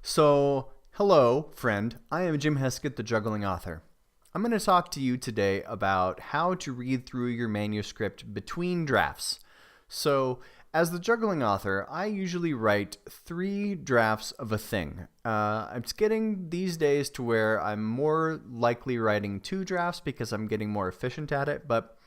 Hello, friend. I am Jim Heskett, the Juggling author. I'm going to talk to you today about how to read through your manuscript between drafts. As the Juggling author, I usually write 3 drafts of a thing. It's getting these days to where I'm more likely writing 2 drafts because I'm getting more efficient at it, but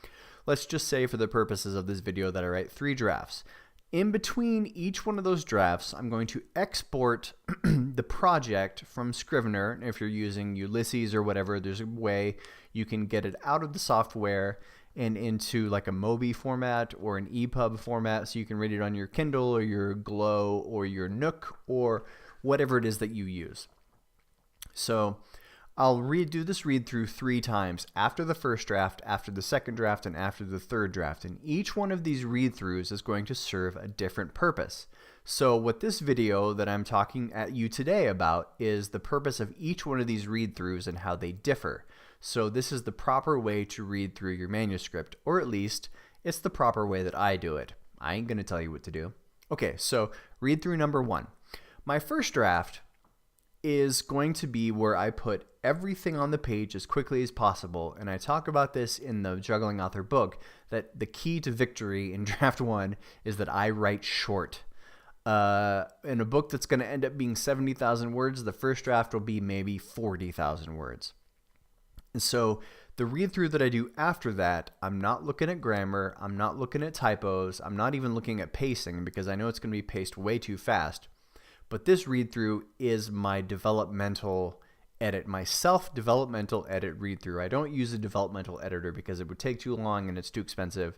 let's just say for the purposes of this video that I write 3 drafts. In between each one of those drafts, I'm going to export the project from Scrivener. If you're using Ulysses or whatever, there's a way you can get it out of the software and into like a Mobi format or an EPUB format, so you can read it on your Kindle or your Glow or your Nook or whatever it is that you use. So I'll do this read through 3 times, after the first draft, after the second draft, and after the third draft. And each one of these read throughs is going to serve a different purpose. So what this video that I'm talking at you today about is the purpose of each one of these read throughs and how they differ. So this is the proper way to read through your manuscript, or at least it's the proper way that I do it. I ain't going to tell you what to do. Okay, so read through number 1. My first draft is going to be where I put everything on the page as quickly as possible, and I talk about this in the Juggling Author book, that the key to victory in draft 1 is that I write short. In a book that's going to end up being 70,000 words, the first draft will be maybe 40,000 words. And so the read through that I do after that, I'm not looking at grammar, I'm not looking at typos, I'm not even looking at pacing because I know it's going to be paced way too fast. But this read through is my developmental edit, my self-developmental edit read through. I don't use a developmental editor because it would take too long and it's too expensive.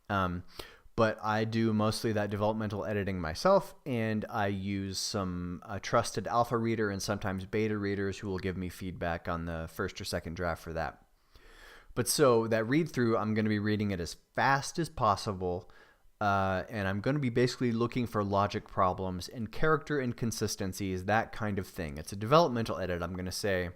But I do mostly that developmental editing myself, and I use some trusted alpha reader and sometimes beta readers who will give me feedback on the first or second draft for that. But so that read through, I'm going to be reading it as fast as possible. And I'm going to be basically looking for logic problems and character inconsistencies, that kind of thing. It's a developmental edit. I'm going to say,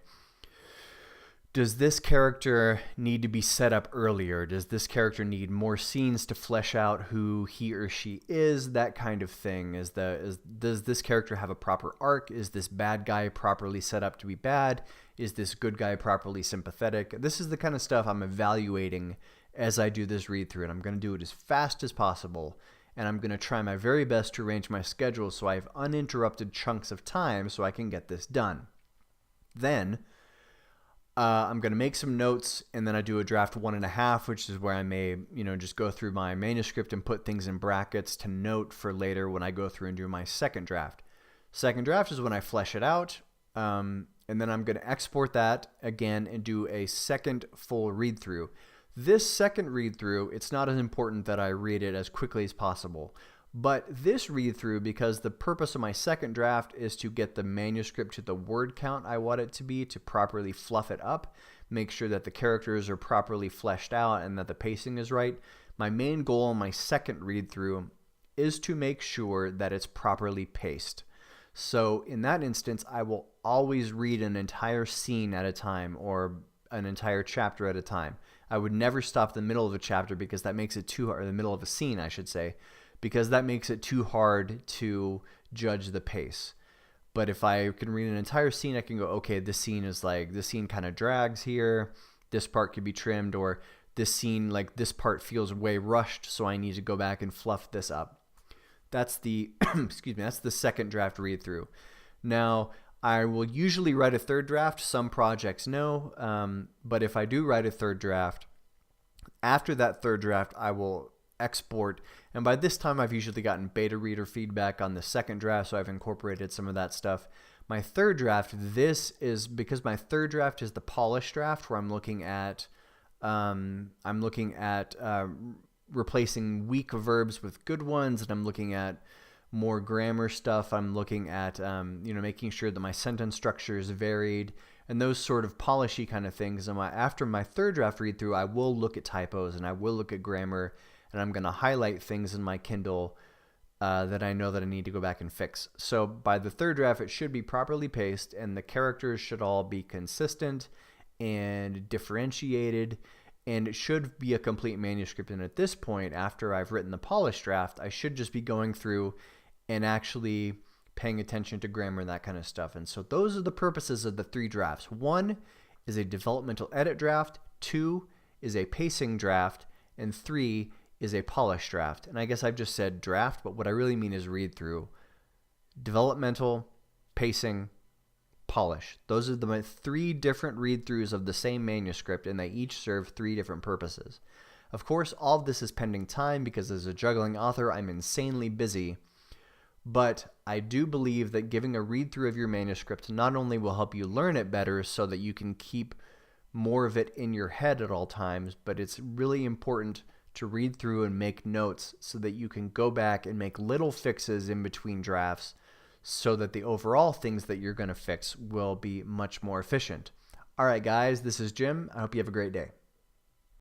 does this character need to be set up earlier? Does this character need more scenes to flesh out who he or she is? That kind of thing. Does this character have a proper arc? Is this bad guy properly set up to be bad? Is this good guy properly sympathetic? This is the kind of stuff I'm evaluating as I do this read through, and I'm going to do it as fast as possible, and I'm going to try my very best to arrange my schedule so I have uninterrupted chunks of time so I can get this done. Then I'm going to make some notes, and then I do a draft 1.5, which is where I may, just go through my manuscript and put things in brackets to note for later when I go through and do my second draft. Second draft is when I flesh it out, and then I'm going to export that again and do a second full read through. This second read through, it's not as important that I read it as quickly as possible. But this read through, because the purpose of my second draft is to get the manuscript to the word count I want it to be, to properly fluff it up, make sure that the characters are properly fleshed out and that the pacing is right. My main goal in my second read through is to make sure that it's properly paced. So in that instance, I will always read an entire scene at a time or an entire chapter at a time. I would never stop the middle of a chapter because that makes it too hard, or the middle of a scene, I should say, because that makes it too hard to judge the pace. But if I can read an entire scene, I can go, okay, this scene kind of drags here. This part could be trimmed, or this scene, like this part feels way rushed, so I need to go back and fluff this up. That's the, that's the second draft read through. Now, I will usually write a third draft. Some projects no, but if I do write a third draft, after that third draft, I will export. And by this time, I've usually gotten beta reader feedback on the second draft, so I've incorporated some of that stuff. My third draft, because my third draft is the polished draft, where I'm looking at replacing weak verbs with good ones, and I'm looking at more grammar stuff. I'm looking at, making sure that my sentence structure is varied and those sort of polishy kind of things. And after my third draft read through, I will look at typos and I will look at grammar, and I'm going to highlight things in my Kindle that I know that I need to go back and fix. So by the third draft, it should be properly paced and the characters should all be consistent and differentiated, and it should be a complete manuscript. And at this point, after I've written the polished draft, I should just be going through and actually paying attention to grammar and that kind of stuff. And so those are the purposes of the 3 drafts. 1 is a developmental edit draft, 2 is a pacing draft, and 3 is a polish draft. And I guess I've just said draft, but what I really mean is read through. Developmental, pacing, polish. Those are the 3 different read-throughs of the same manuscript, and they each serve 3 different purposes. Of course, all of this is pending time because as a juggling author, I'm insanely busy. But I do believe that giving a read-through of your manuscript not only will help you learn it better so that you can keep more of it in your head at all times, but it's really important to read through and make notes so that you can go back and make little fixes in between drafts so that the overall things that you're going to fix will be much more efficient. All right, guys, this is Jim. I hope you have a great day.